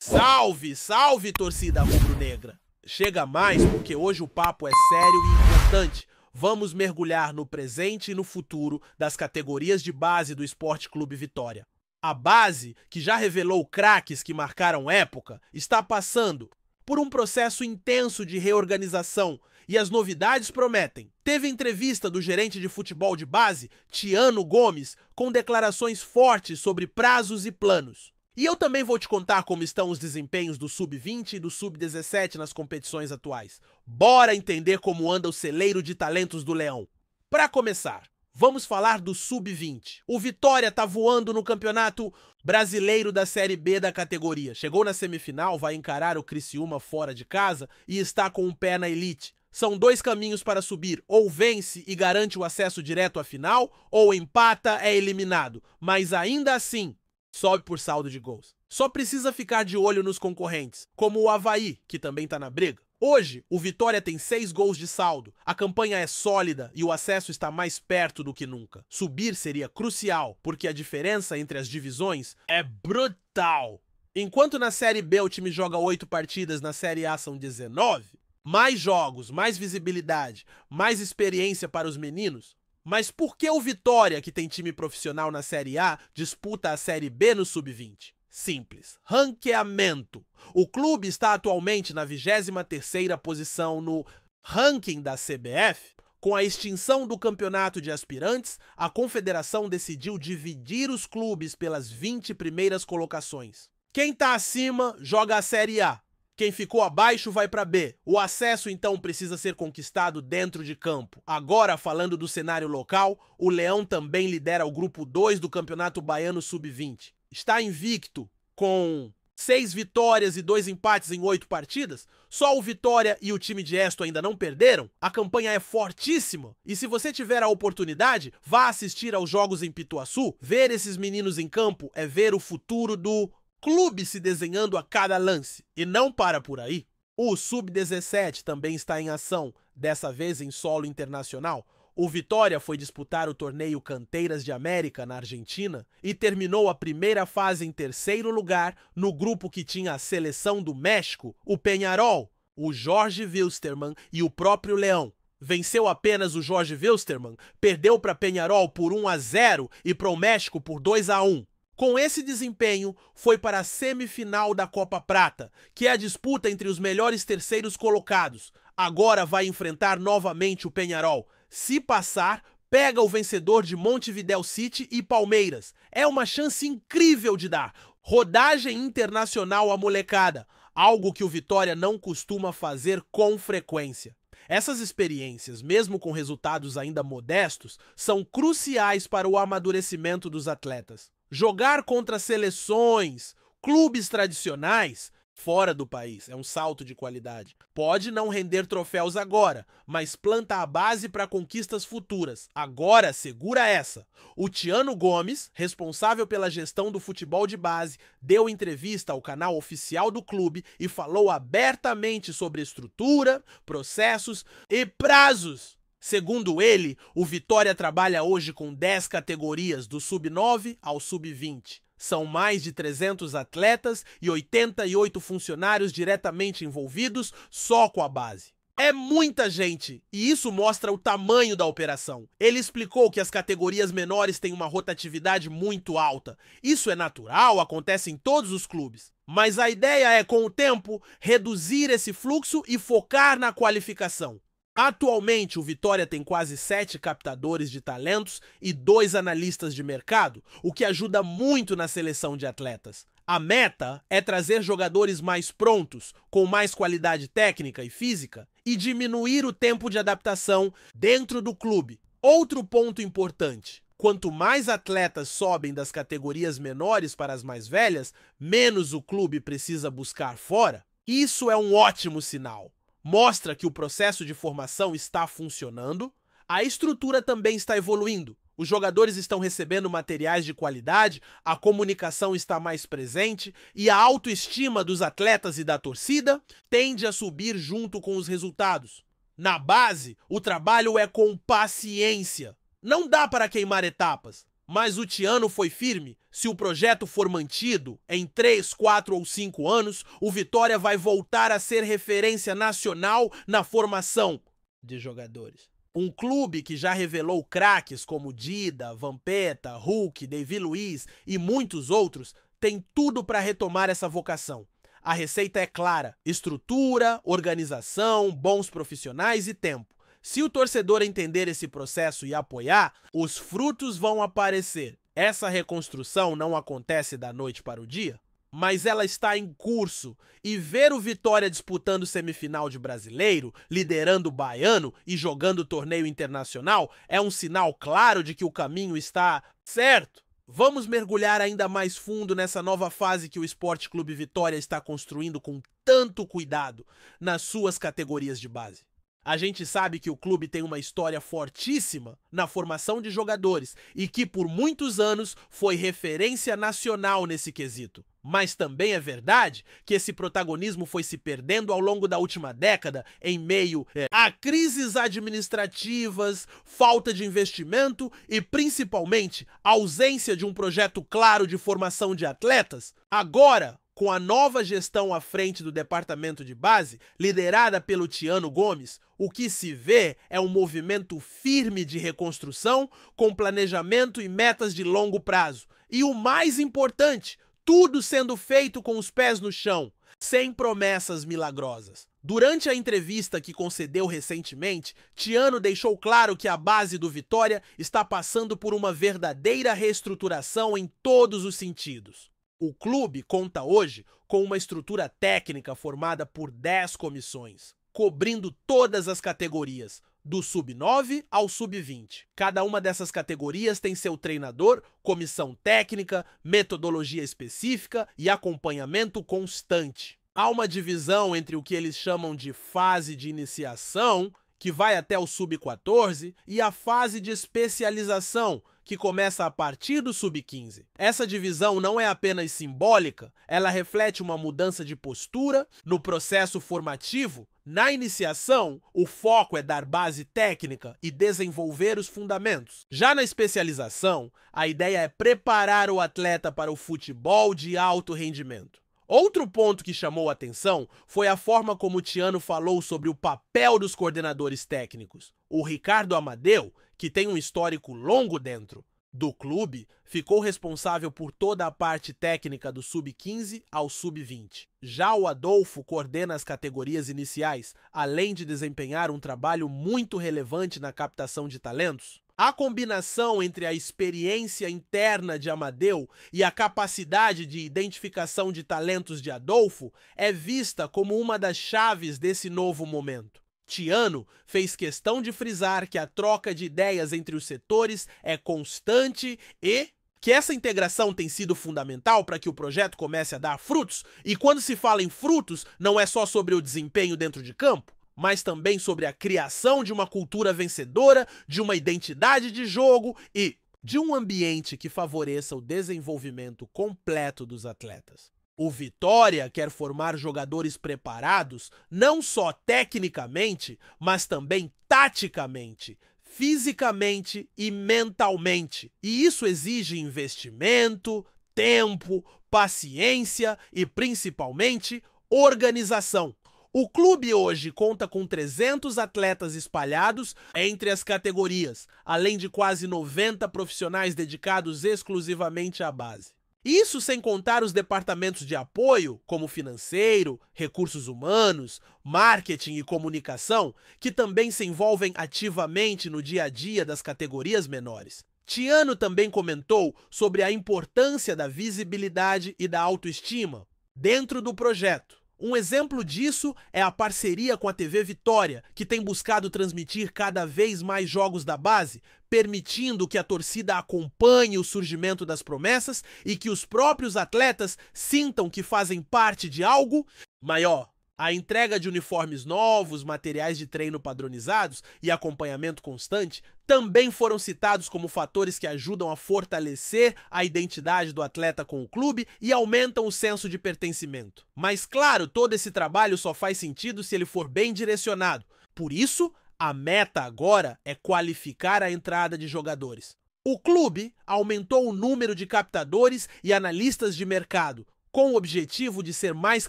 Salve, salve, torcida rubro-negra! Chega mais porque hoje o papo é sério e importante. Vamos mergulhar no presente e no futuro das categorias de base do Sport Clube Vitória. A base, que já revelou craques que marcaram época, está passando por um processo intenso de reorganização e as novidades prometem. Teve entrevista do gerente de futebol de base, Tiano Gomes, com declarações fortes sobre prazos e planos. E eu também vou te contar como estão os desempenhos do Sub-20 e do Sub-17 nas competições atuais. Bora entender como anda o celeiro de talentos do Leão. Para começar, vamos falar do Sub-20. O Vitória tá voando no Campeonato Brasileiro da Série B da categoria. Chegou na semifinal, vai encarar o Criciúma fora de casa e está com um pé na elite. São dois caminhos para subir, ou vence e garante o acesso direto à final, ou empata, é eliminado. Mas ainda assim, sobe por saldo de gols. Só precisa ficar de olho nos concorrentes, como o Avaí, que também tá na briga. Hoje, o Vitória tem 6 gols de saldo, a campanha é sólida e o acesso está mais perto do que nunca. Subir seria crucial, porque a diferença entre as divisões é brutal. Enquanto na Série B o time joga 8 partidas, na Série A são 19, mais jogos, mais visibilidade, mais experiência para os meninos. Mas por que o Vitória, que tem time profissional na Série A, disputa a Série B no Sub-20? Simples. Ranqueamento. O clube está atualmente na 23ª posição no ranking da CBF. Com a extinção do campeonato de aspirantes, a confederação decidiu dividir os clubes pelas 20 primeiras colocações. Quem está acima joga a Série A. Quem ficou abaixo vai para B. O acesso, então, precisa ser conquistado dentro de campo. Agora, falando do cenário local, o Leão também lidera o grupo 2 do Campeonato Baiano Sub-20. Está invicto, com 6 vitórias e 2 empates em 8 partidas. Só o Vitória e o time de Esto ainda não perderam. A campanha é fortíssima. E se você tiver a oportunidade, vá assistir aos jogos em Pituaçu. Ver esses meninos em campo é ver o futuro do clube se desenhando a cada lance. E não para por aí. O Sub-17 também está em ação, dessa vez em solo internacional. O Vitória foi disputar o torneio Canteiras de América, na Argentina, e terminou a primeira fase em 3º lugar no grupo que tinha a seleção do México, o Peñarol, o Jorge Wilstermann e o próprio Leão. Venceu apenas o Jorge Wilstermann, perdeu para Peñarol por 1-0 e para o México por 2-1. Com esse desempenho, foi para a semifinal da Copa Prata, que é a disputa entre os melhores terceiros colocados. Agora vai enfrentar novamente o Peñarol. Se passar, pega o vencedor de Montevidéu City e Palmeiras. É uma chance incrível de dar. Rodagem internacional à molecada, algo que o Vitória não costuma fazer com frequência. Essas experiências, mesmo com resultados ainda modestos, são cruciais para o amadurecimento dos atletas. Jogar contra seleções, clubes tradicionais, fora do país, é um salto de qualidade. Pode não render troféus agora, mas planta a base para conquistas futuras. Agora, segura essa. O Tiano Gomes, responsável pela gestão do futebol de base, deu entrevista ao canal oficial do clube e falou abertamente sobre estrutura, processos e prazos. Segundo ele, o Vitória trabalha hoje com 10 categorias, do Sub-9 ao Sub-20. São mais de 300 atletas e 88 funcionários diretamente envolvidos só com a base. É muita gente, e isso mostra o tamanho da operação. Ele explicou que as categorias menores têm uma rotatividade muito alta. Isso é natural, acontece em todos os clubes. Mas a ideia é, com o tempo, reduzir esse fluxo e focar na qualificação. Atualmente, o Vitória tem quase 7 captadores de talentos e 2 analistas de mercado, o que ajuda muito na seleção de atletas. A meta é trazer jogadores mais prontos, com mais qualidade técnica e física, e diminuir o tempo de adaptação dentro do clube. Outro ponto importante: quanto mais atletas sobem das categorias menores para as mais velhas, menos o clube precisa buscar fora. Isso é um ótimo sinal. Mostra que o processo de formação está funcionando, a estrutura também está evoluindo, os jogadores estão recebendo materiais de qualidade, a comunicação está mais presente e a autoestima dos atletas e da torcida tende a subir junto com os resultados. Na base, o trabalho é com paciência. Não dá para queimar etapas. Mas o Tiano foi firme. Se o projeto for mantido, em 3, 4 ou 5 anos, o Vitória vai voltar a ser referência nacional na formação de jogadores. Um clube que já revelou craques como Dida, Vampeta, Hulk, Davi Luiz e muitos outros, tem tudo para retomar essa vocação. A receita é clara: estrutura, organização, bons profissionais e tempo. Se o torcedor entender esse processo e apoiar, os frutos vão aparecer. Essa reconstrução não acontece da noite para o dia, mas ela está em curso, e ver o Vitória disputando semifinal de Brasileiro, liderando o Baiano e jogando torneio internacional é um sinal claro de que o caminho está certo. Vamos mergulhar ainda mais fundo nessa nova fase que o Sport Clube Vitória está construindo com tanto cuidado nas suas categorias de base. A gente sabe que o clube tem uma história fortíssima na formação de jogadores e que por muitos anos foi referência nacional nesse quesito. Mas também é verdade que esse protagonismo foi se perdendo ao longo da última década em meio a crises administrativas, falta de investimento e principalmente ausência de um projeto claro de formação de atletas. Agora, com a nova gestão à frente do departamento de base, liderada pelo Tiano Gomes, o que se vê é um movimento firme de reconstrução, com planejamento e metas de longo prazo. E o mais importante, tudo sendo feito com os pés no chão, sem promessas milagrosas. Durante a entrevista que concedeu recentemente, Tiano deixou claro que a base do Vitória está passando por uma verdadeira reestruturação em todos os sentidos. O clube conta hoje com uma estrutura técnica formada por 10 comissões, cobrindo todas as categorias, do sub-9 ao sub-20. Cada uma dessas categorias tem seu treinador, comissão técnica, metodologia específica e acompanhamento constante. Há uma divisão entre o que eles chamam de fase de iniciação, que vai até o sub-14, e a fase de especialização, que começa a partir do sub-15. Essa divisão não é apenas simbólica, ela reflete uma mudança de postura no processo formativo. Na iniciação, o foco é dar base técnica e desenvolver os fundamentos. Já na especialização, a ideia é preparar o atleta para o futebol de alto rendimento. Outro ponto que chamou a atenção foi a forma como o Tiano falou sobre o papel dos coordenadores técnicos. O Ricardo Amadeu, que tem um histórico longo dentro do clube, ficou responsável por toda a parte técnica do sub-15 ao sub-20. Já o Adolfo coordena as categorias iniciais, além de desempenhar um trabalho muito relevante na captação de talentos. A combinação entre a experiência interna de Amadeu e a capacidade de identificação de talentos de Adolfo é vista como uma das chaves desse novo momento. Tiano fez questão de frisar que a troca de ideias entre os setores é constante e que essa integração tem sido fundamental para que o projeto comece a dar frutos. E quando se fala em frutos, não é só sobre o desempenho dentro de campo, mas também sobre a criação de uma cultura vencedora, de uma identidade de jogo e de um ambiente que favoreça o desenvolvimento completo dos atletas. O Vitória quer formar jogadores preparados não só tecnicamente, mas também taticamente, fisicamente e mentalmente. E isso exige investimento, tempo, paciência e, principalmente, organização. O clube hoje conta com 300 atletas espalhados entre as categorias, além de quase 90 profissionais dedicados exclusivamente à base. Isso sem contar os departamentos de apoio, como financeiro, recursos humanos, marketing e comunicação, que também se envolvem ativamente no dia a dia das categorias menores. Tiano também comentou sobre a importância da visibilidade e da autoestima dentro do projeto. Um exemplo disso é a parceria com a TV Vitória, que tem buscado transmitir cada vez mais jogos da base, permitindo que a torcida acompanhe o surgimento das promessas e que os próprios atletas sintam que fazem parte de algo maior. A entrega de uniformes novos, materiais de treino padronizados e acompanhamento constante também foram citados como fatores que ajudam a fortalecer a identidade do atleta com o clube e aumentam o senso de pertencimento. Mas claro, todo esse trabalho só faz sentido se ele for bem direcionado. Por isso, a meta agora é qualificar a entrada de jogadores. O clube aumentou o número de captadores e analistas de mercado, com o objetivo de ser mais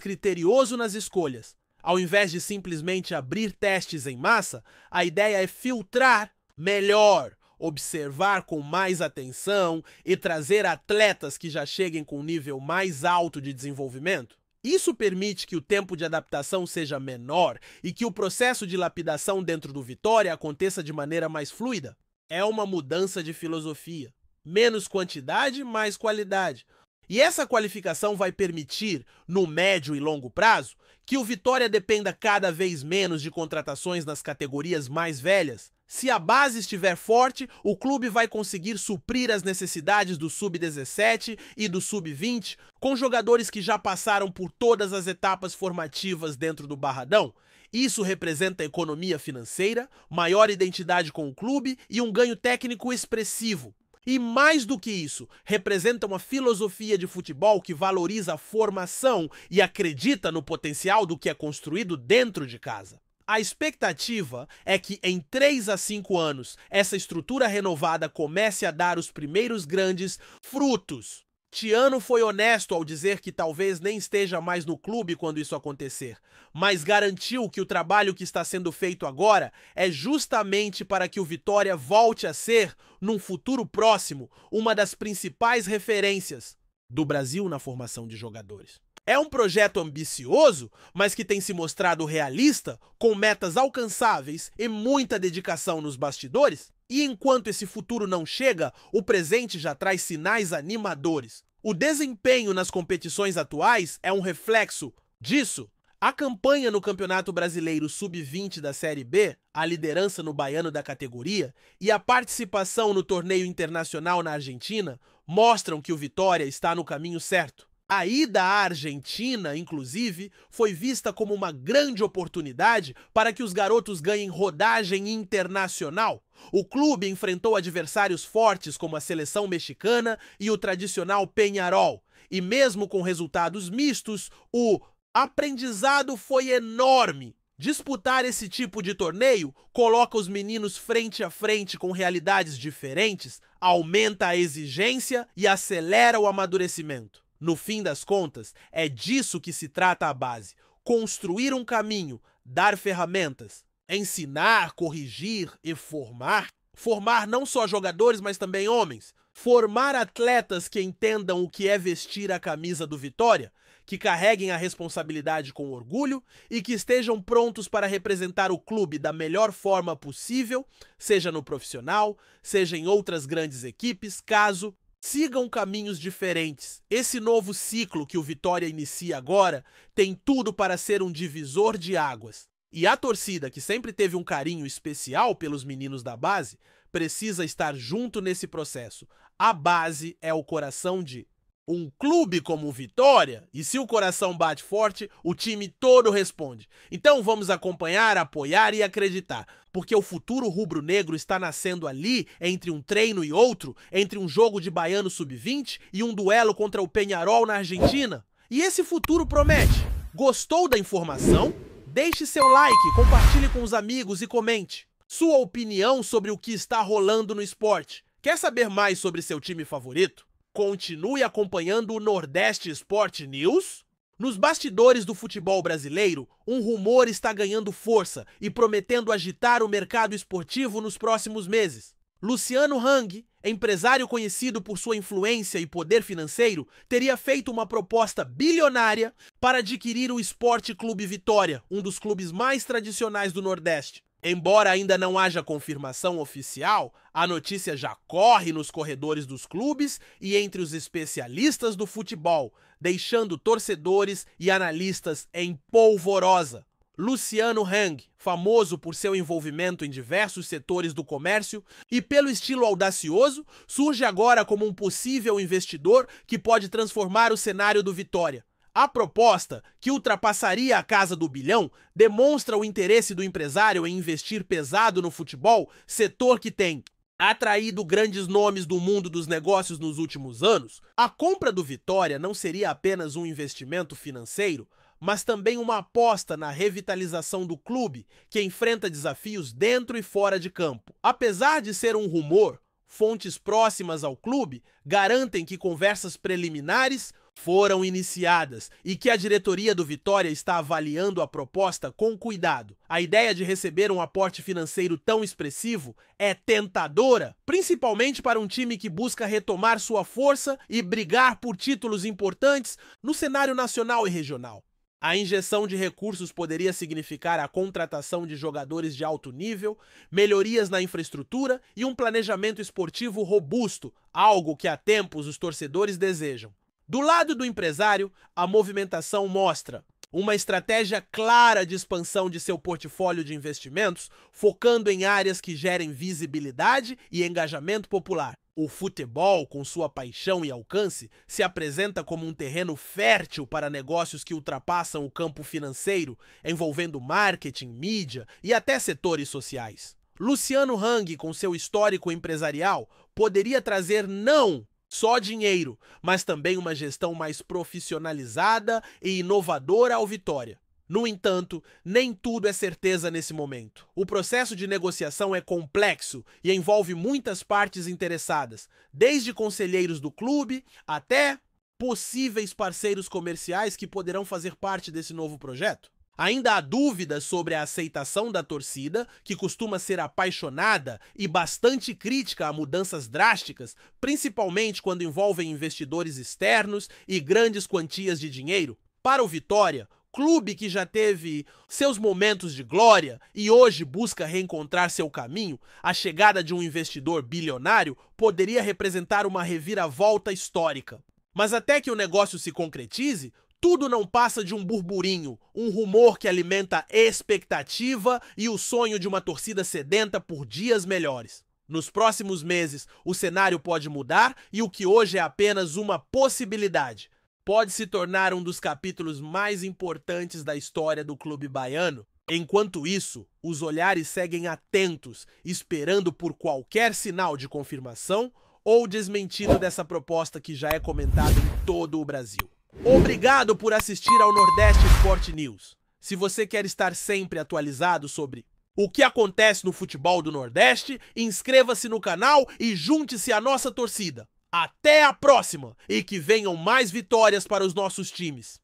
criterioso nas escolhas. Ao invés de simplesmente abrir testes em massa, a ideia é filtrar melhor, observar com mais atenção e trazer atletas que já cheguem com um nível mais alto de desenvolvimento. Isso permite que o tempo de adaptação seja menor e que o processo de lapidação dentro do Vitória aconteça de maneira mais fluida. É uma mudança de filosofia. Menos quantidade, mais qualidade. E essa qualificação vai permitir, no médio e longo prazo, que o Vitória dependa cada vez menos de contratações nas categorias mais velhas. Se a base estiver forte, o clube vai conseguir suprir as necessidades do Sub-17 e do Sub-20 com jogadores que já passaram por todas as etapas formativas dentro do Barradão. Isso representa economia financeira, maior identidade com o clube e um ganho técnico expressivo. E mais do que isso, representa uma filosofia de futebol que valoriza a formação e acredita no potencial do que é construído dentro de casa. A expectativa é que em 3 a 5 anos essa estrutura renovada comece a dar os primeiros grandes frutos. Tiano foi honesto ao dizer que talvez nem esteja mais no clube quando isso acontecer, mas garantiu que o trabalho que está sendo feito agora é justamente para que o Vitória volte a ser, num futuro próximo, uma das principais referências do Brasil na formação de jogadores. É um projeto ambicioso, mas que tem se mostrado realista, com metas alcançáveis e muita dedicação nos bastidores. E enquanto esse futuro não chega, o presente já traz sinais animadores. O desempenho nas competições atuais é um reflexo disso. A campanha no Campeonato Brasileiro Sub-20 da Série B, a liderança no baiano da categoria e a participação no torneio internacional na Argentina mostram que o Vitória está no caminho certo. A ida à Argentina, inclusive, foi vista como uma grande oportunidade para que os garotos ganhem rodagem internacional. O clube enfrentou adversários fortes como a seleção mexicana e o tradicional Peñarol. E mesmo com resultados mistos, o aprendizado foi enorme. Disputar esse tipo de torneio coloca os meninos frente a frente com realidades diferentes, aumenta a exigência e acelera o amadurecimento. No fim das contas, é disso que se trata a base. Construir um caminho, dar ferramentas, ensinar, corrigir e formar. Formar não só jogadores, mas também homens. Formar atletas que entendam o que é vestir a camisa do Vitória, que carreguem a responsabilidade com orgulho e que estejam prontos para representar o clube da melhor forma possível, seja no profissional, seja em outras grandes equipes, caso sigam caminhos diferentes. Esse novo ciclo que o Vitória inicia agora tem tudo para ser um divisor de águas. E a torcida, que sempre teve um carinho especial pelos meninos da base, precisa estar junto nesse processo. A base é o coração de um clube como o Vitória, e se o coração bate forte, o time todo responde. Então vamos acompanhar, apoiar e acreditar, porque o futuro rubro-negro está nascendo ali, entre um treino e outro, entre um jogo de baiano sub-20 e um duelo contra o Peñarol na Argentina. E esse futuro promete. Gostou da informação? Deixe seu like, compartilhe com os amigos e comente sua opinião sobre o que está rolando no esporte. Quer saber mais sobre seu time favorito? Continue acompanhando o Nordeste Sport News. Nos bastidores do futebol brasileiro, um rumor está ganhando força e prometendo agitar o mercado esportivo nos próximos meses. Luciano Hang, empresário conhecido por sua influência e poder financeiro, teria feito uma proposta bilionária para adquirir o Sport Clube Vitória, um dos clubes mais tradicionais do Nordeste. Embora ainda não haja confirmação oficial, a notícia já corre nos corredores dos clubes e entre os especialistas do futebol, deixando torcedores e analistas em polvorosa. Luciano Hang, famoso por seu envolvimento em diversos setores do comércio e pelo estilo audacioso, surge agora como um possível investidor que pode transformar o cenário do Vitória. A proposta, que ultrapassaria a casa do bilhão, demonstra o interesse do empresário em investir pesado no futebol, setor que tem atraído grandes nomes do mundo dos negócios nos últimos anos. A compra do Vitória não seria apenas um investimento financeiro, mas também uma aposta na revitalização do clube, que enfrenta desafios dentro e fora de campo. Apesar de ser um rumor, Fontes próximas ao clube garantem que conversas preliminares foram iniciadas e que a diretoria do Vitória está avaliando a proposta com cuidado. A ideia de receber um aporte financeiro tão expressivo é tentadora, principalmente para um time que busca retomar sua força e brigar por títulos importantes no cenário nacional e regional. A injeção de recursos poderia significar a contratação de jogadores de alto nível, melhorias na infraestrutura e um planejamento esportivo robusto, algo que há tempos os torcedores desejam. Do lado do empresário, a movimentação mostra uma estratégia clara de expansão de seu portfólio de investimentos, focando em áreas que gerem visibilidade e engajamento popular. O futebol, com sua paixão e alcance, se apresenta como um terreno fértil para negócios que ultrapassam o campo financeiro, envolvendo marketing, mídia e até setores sociais. Luciano Hang, com seu histórico empresarial, poderia trazer não só dinheiro, mas também uma gestão mais profissionalizada e inovadora ao Vitória. No entanto, nem tudo é certeza nesse momento. O processo de negociação é complexo e envolve muitas partes interessadas, desde conselheiros do clube até possíveis parceiros comerciais que poderão fazer parte desse novo projeto. Ainda há dúvidas sobre a aceitação da torcida, que costuma ser apaixonada e bastante crítica a mudanças drásticas, principalmente quando envolvem investidores externos e grandes quantias de dinheiro. Para o Vitória, clube que já teve seus momentos de glória e hoje busca reencontrar seu caminho, a chegada de um investidor bilionário poderia representar uma reviravolta histórica. Mas até que o negócio se concretize, tudo não passa de um burburinho, um rumor que alimenta expectativa e o sonho de uma torcida sedenta por dias melhores. Nos próximos meses, o cenário pode mudar e o que hoje é apenas uma possibilidade pode se tornar um dos capítulos mais importantes da história do clube baiano. Enquanto isso, os olhares seguem atentos, esperando por qualquer sinal de confirmação ou desmentido dessa proposta que já é comentada em todo o Brasil. Obrigado por assistir ao Nordeste Sport News. Se você quer estar sempre atualizado sobre o que acontece no futebol do Nordeste, inscreva-se no canal e junte-se à nossa torcida. Até a próxima e que venham mais vitórias para os nossos times.